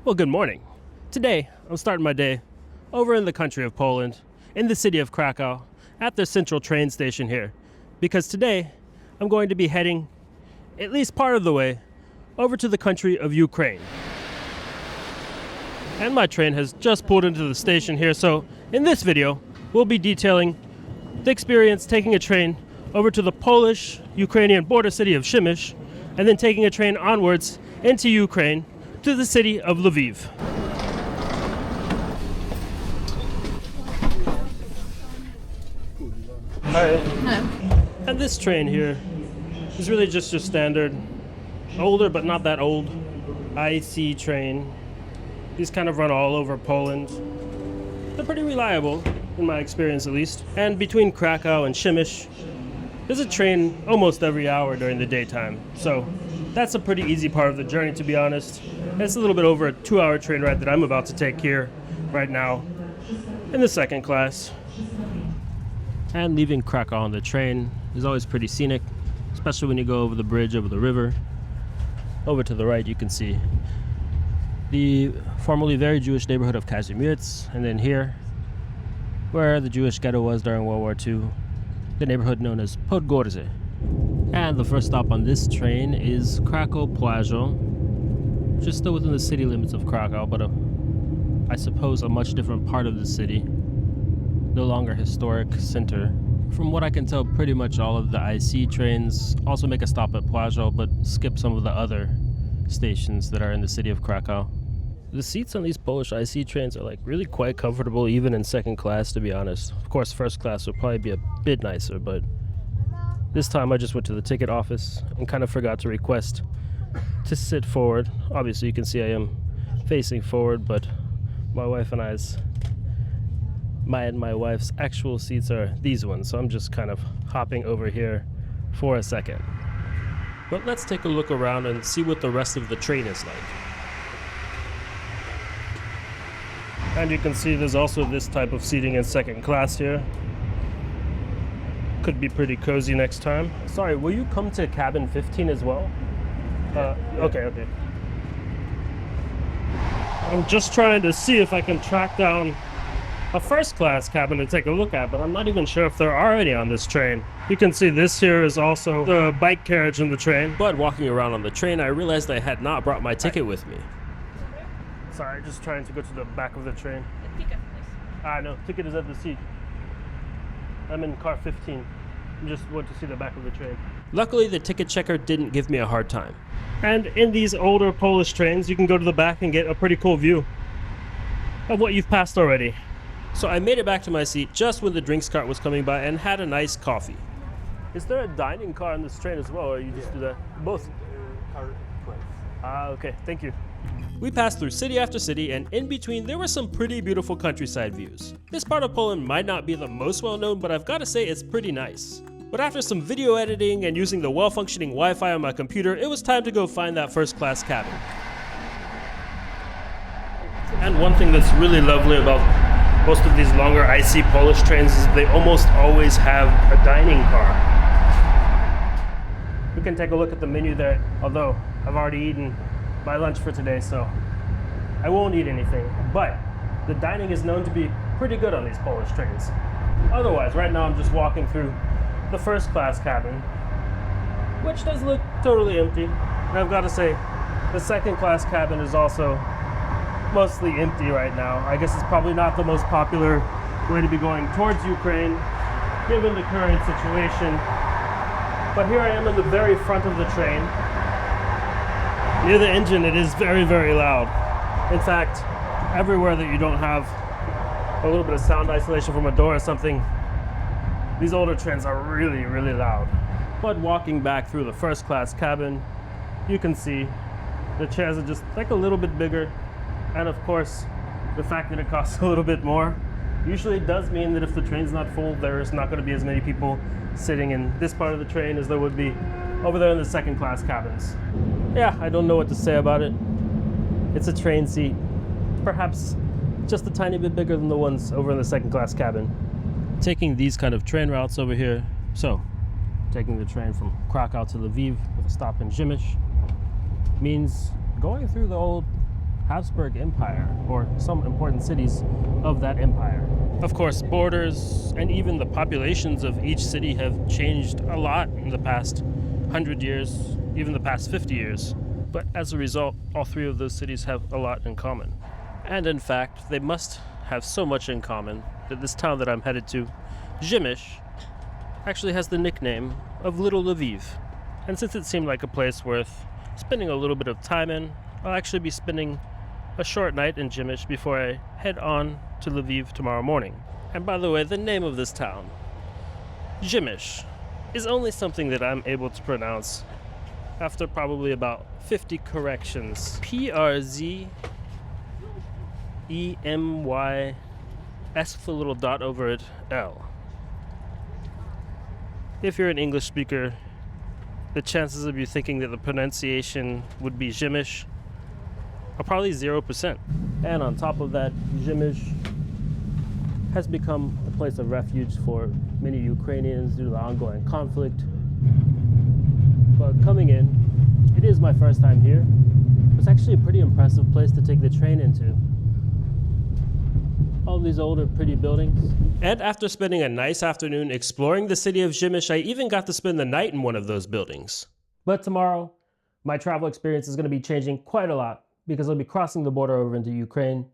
Well, good morning. Today, I'm starting my day over in the country of Poland, in the city of Krakow, at the central train station here, because today I'm going to be heading, at least part of the way, over to the country of Ukraine. And my train has just pulled into the station here, so in this video, we'll be detailing the experience taking a train over to the Polish-Ukrainian border city of Przemyśl, and then taking a train onwards into Ukraine to the city of Lviv. Hi. And this train here is really just your standard, older but not that old, IC train. These kind of run all over Poland. They're pretty reliable, in my experience at least. And between Krakow and Przemyśl, there's a train almost every hour during the daytime. So that's a pretty easy part of the journey, to be honest. And it's a little bit over a 2-hour train ride that I'm about to take here right now in the second class. And leaving Krakow on the train is always pretty scenic, especially when you go over the bridge over the river. Over to the right you can see the formerly very Jewish neighborhood of Kazimierz, and then here, where the Jewish ghetto was during World War II, the neighborhood known as Podgórze. And the first stop on this train is Krakow Plażo, which is still within the city limits of Krakow, but I suppose a much different part of the city. No longer historic center. From what I can tell, pretty much all of the IC trains also make a stop at Plażo, but skip some of the other stations that are in the city of Krakow. The seats on these Polish IC trains are like really quite comfortable, even in second class, to be honest. Of course, first class would probably be a bit nicer, but this time I just went to the ticket office and kind of forgot to request to sit forward. Obviously you can see I am facing forward, but my wife and my wife's actual seats are these ones, so I'm just kind of hopping over here for a second. But let's take a look around and see what the rest of the train is like. And you can see there's also this type of seating in second class here. Could be pretty cozy next time. Sorry, will you come to cabin 15 as well? Okay. I'm just trying to see if I can track down a first class cabin to take a look at, but I'm not even sure if there are any on this train. You can see this here is also the bike carriage in the train. But walking around on the train, I realized I had not brought my ticket with me. Sorry, just trying to go to the back of the train. The ticket, please. No, ticket is at the seat. I'm in car 15. I just want to see the back of the train. Luckily, the ticket checker didn't give me a hard time. And in these older Polish trains, you can go to the back and get a pretty cool view of what you've passed already. So I made it back to my seat just when the drinks cart was coming by and had a nice coffee. Is there a dining car on this train as well, or you just do that? Both? Car 12. Okay, thank you. We passed through city after city, and in between there were some pretty beautiful countryside views. This part of Poland might not be the most well known, but I've got to say it's pretty nice. But after some video editing and using the well-functioning Wi-Fi on my computer, it was time to go find that first class cabin. And one thing that's really lovely about most of these longer IC Polish trains is they almost always have a dining car. We can take a look at the menu there, although I've already eaten my lunch for today, so I won't eat anything. But the dining is known to be pretty good on these Polish trains. Otherwise, right now I'm just walking through the first class cabin, which does look totally empty. And I've got to say, the second class cabin is also mostly empty right now. I guess it's probably not the most popular way to be going towards Ukraine, given the current situation. But here I am in the very front of the train. Near the engine, it is very, very loud. In fact, everywhere that you don't have a little bit of sound isolation from a door or something, these older trains are really, really loud. But walking back through the first class cabin, you can see the chairs are just like a little bit bigger. And of course, the fact that it costs a little bit more usually does mean that if the train's not full, there's not going to be as many people sitting in this part of the train as there would be over there in the second class cabins. Yeah, I don't know what to say about it. It's a train seat, perhaps just a tiny bit bigger than the ones over in the second class cabin. Taking these kind of train routes over here, so taking the train from Krakow to Lviv with a stop in Przemyśl, means going through the old Habsburg Empire, or some important cities of that empire. Of course, borders and even the populations of each city have changed a lot in the past 100 years, even the past 50 years. But as a result, all three of those cities have a lot in common. And in fact, they must have so much in common that this town that I'm headed to, Przemyśl, actually has the nickname of Little Lviv. And since it seemed like a place worth spending a little bit of time in, I'll actually be spending a short night in Przemyśl before I head on to Lviv tomorrow morning. And by the way, the name of this town, Przemyśl, is only something that I'm able to pronounce after probably about 50 corrections. P-R-Z-E-M-Y-S with a little dot over it, L. If you're an English speaker, the chances of you thinking that the pronunciation would be Przemyśl are probably 0%. And on top of that, Przemyśl has become a place of refuge for many Ukrainians due to the ongoing conflict. But coming in, it is my first time here. It's actually a pretty impressive place to take the train into. All these older, pretty buildings. And after spending a nice afternoon exploring the city of Przemyśl, I even got to spend the night in one of those buildings. But tomorrow, my travel experience is going to be changing quite a lot because I'll be crossing the border over into Ukraine,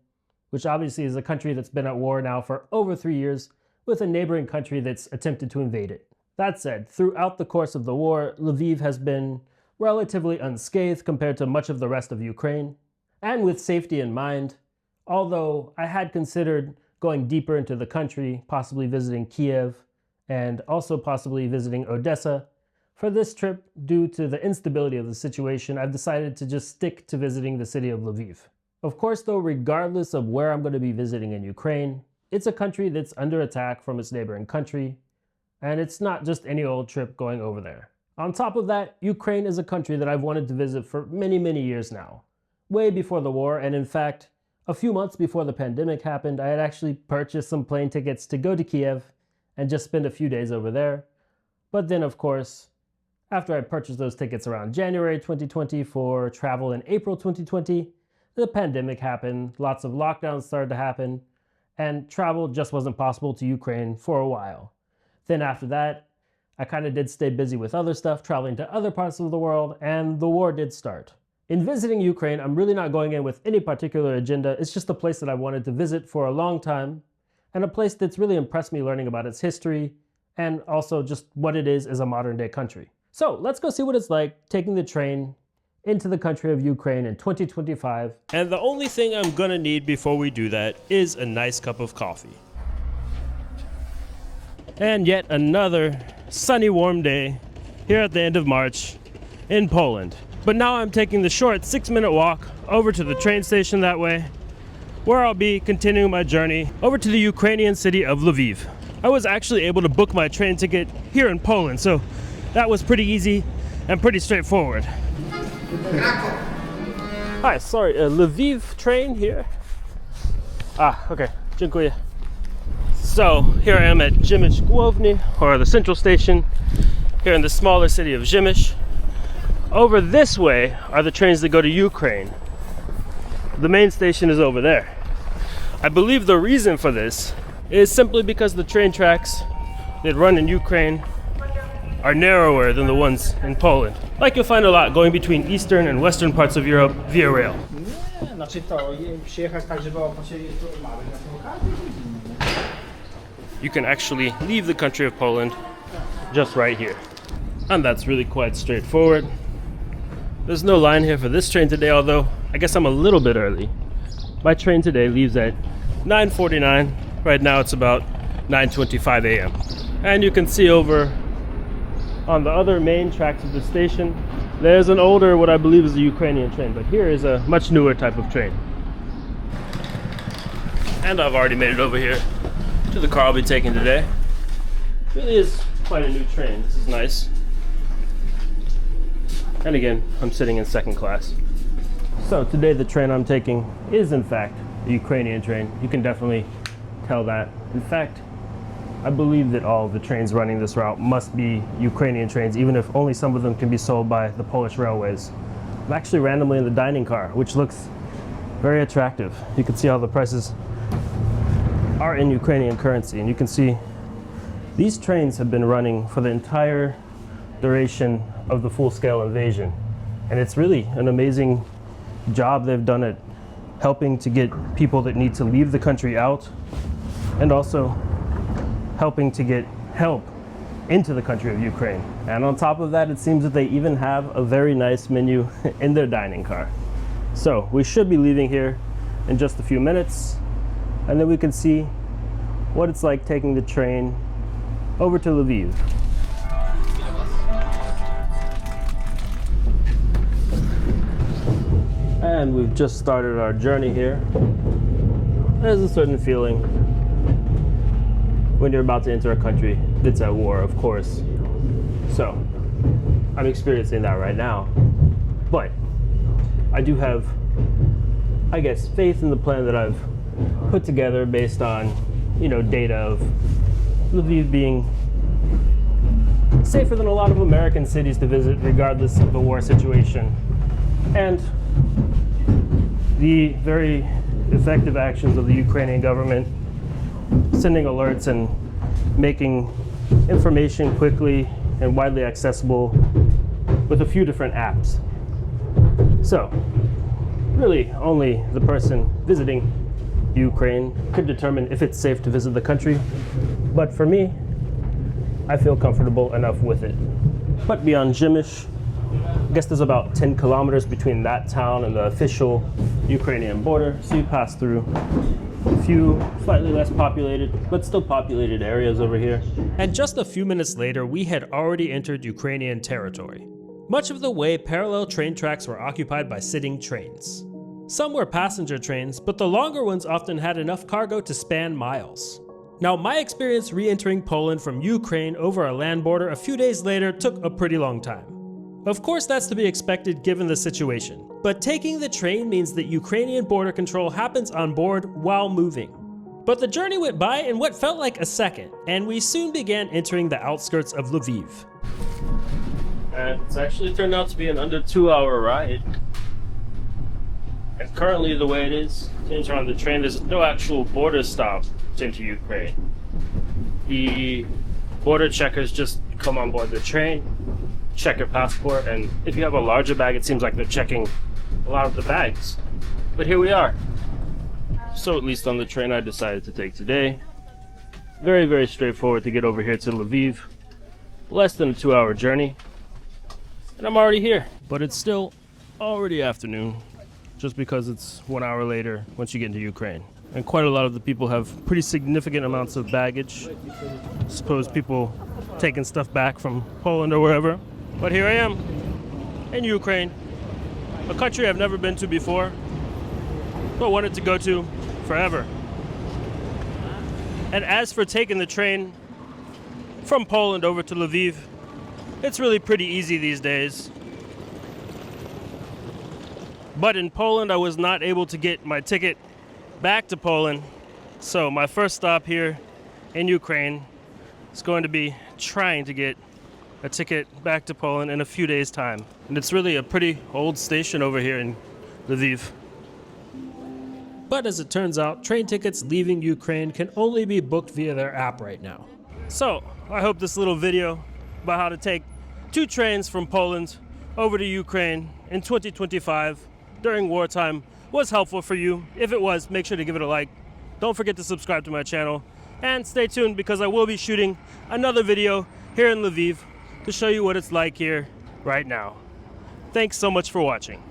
which obviously is a country that's been at war now for over 3 years with a neighboring country that's attempted to invade it. That said, throughout the course of the war, Lviv has been relatively unscathed compared to much of the rest of Ukraine. And with safety in mind, although I had considered going deeper into the country, possibly visiting Kiev, and also possibly visiting Odessa, for this trip, due to the instability of the situation, I've decided to just stick to visiting the city of Lviv. Of course, though, regardless of where I'm going to be visiting in Ukraine, it's a country that's under attack from its neighboring country, and it's not just any old trip going over there. On top of that, Ukraine is a country that I've wanted to visit for many, many years now. Way before the war, and in fact, a few months before the pandemic happened, I had actually purchased some plane tickets to go to Kiev and just spend a few days over there. But then, of course, after I purchased those tickets around January 2020 for travel in April 2020, the pandemic happened, lots of lockdowns started to happen, and travel just wasn't possible to Ukraine for a while. Then after that, I kind of did stay busy with other stuff, traveling to other parts of the world, and the war did start. In visiting Ukraine, I'm really not going in with any particular agenda. It's just a place that I wanted to visit for a long time, and a place that's really impressed me learning about its history, and also just what it is as a modern day country. So let's go see what it's like taking the train into the country of Ukraine in 2025. And the only thing I'm gonna need before we do that is a nice cup of coffee. And yet another sunny, warm day here at the end of March in Poland. But now I'm taking the short 6-minute walk over to the train station that way, where I'll be continuing my journey over to the Ukrainian city of Lviv. I was actually able to book my train ticket here in Poland, so that was pretty easy and pretty straightforward. Krakow. Hi, sorry, Lviv train here. Okay, dziękuję. So here I am at Przemysl Główny, or the central station, here in the smaller city of Przemyśl. Over this way are the trains that go to Ukraine. The main station is over there. I believe the reason for this is simply because the train tracks that run in Ukraine are narrower than the ones in Poland. Like you'll find a lot going between eastern and western parts of Europe via rail. Nie, znaczy to przyjechać tak, żeby opoczyli małe na tą kartę. You can actually leave the country of Poland just right here. And that's really quite straightforward. There's no line here for this train today, although I guess I'm a little bit early. My train today leaves at 9:49. Right now it's about 9:25 a.m. And you can see over on the other main tracks of the station, there's an older, what I believe is a Ukrainian train, but here is a much newer type of train. And I've already made it over here to the car I'll be taking today. It really is quite a new train. This is nice. And again, I'm sitting in second class. So today the train I'm taking is in fact a Ukrainian train. You can definitely tell that. In fact, I believe that all of the trains running this route must be Ukrainian trains, even if only some of them can be sold by the Polish railways. I'm actually randomly in the dining car, which looks very attractive. You can see how the prices are in Ukrainian currency, and you can see these trains have been running for the entire duration of the full-scale invasion, and it's really an amazing job they've done at helping to get people that need to leave the country out, and also helping to get help into the country of Ukraine. And on top of that, it seems that they even have a very nice menu in their dining car. So we should be leaving here in just a few minutes, and then we can see what it's like taking the train over to Lviv. And we've just started our journey here. There's a certain feeling when you're about to enter a country that's at war, of course. So I'm experiencing that right now. But I do have, I guess, faith in the plan that I've put together based on, data of Lviv being safer than a lot of American cities to visit regardless of the war situation. And the very effective actions of the Ukrainian government, sending alerts and making information quickly and widely accessible with a few different apps. So, really only the person visiting Ukraine could determine if it's safe to visit the country. But for me, I feel comfortable enough with it. But beyond Przemyśl, I guess there's about 10 kilometers between that town and the official Ukrainian border. So you pass through a few slightly less populated, but still populated areas over here. And just a few minutes later, we had already entered Ukrainian territory. Much of the way, parallel train tracks were occupied by sitting trains. Some were passenger trains, but the longer ones often had enough cargo to span miles. Now, my experience re-entering Poland from Ukraine over a land border a few days later took a pretty long time. Of course, that's to be expected given the situation, but taking the train means that Ukrainian border control happens on board while moving. But the journey went by in what felt like a second, and we soon began entering the outskirts of Lviv. And it's actually turned out to be an under 2-hour ride. And currently the way it is, to enter on the train, there's no actual border stop to enter Ukraine. The border checkers just come on board the train, check your passport, and if you have a larger bag, it seems like they're checking a lot of the bags. But here we are. So at least on the train I decided to take today. Very, very straightforward to get over here to Lviv. Less than a 2-hour journey. And I'm already here. But it's still already afternoon, just because it's 1 hour later once you get into Ukraine. And quite a lot of the people have pretty significant amounts of baggage. I suppose people taking stuff back from Poland or wherever. But here I am in Ukraine, a country I've never been to before, but wanted to go to forever. And as for taking the train from Poland over to Lviv, it's really pretty easy these days. But in Poland, I was not able to get my ticket back to Poland. So my first stop here in Ukraine is going to be trying to get a ticket back to Poland in a few days' time. And it's really a pretty old station over here in Lviv. But as it turns out, train tickets leaving Ukraine can only be booked via their app right now. So I hope this little video about how to take 2 trains from Poland over to Ukraine in 2025 during wartime was helpful for you. If it was, make sure to give it a like. Don't forget to subscribe to my channel and stay tuned because I will be shooting another video here in Lviv to show you what it's like here right now. Thanks so much for watching.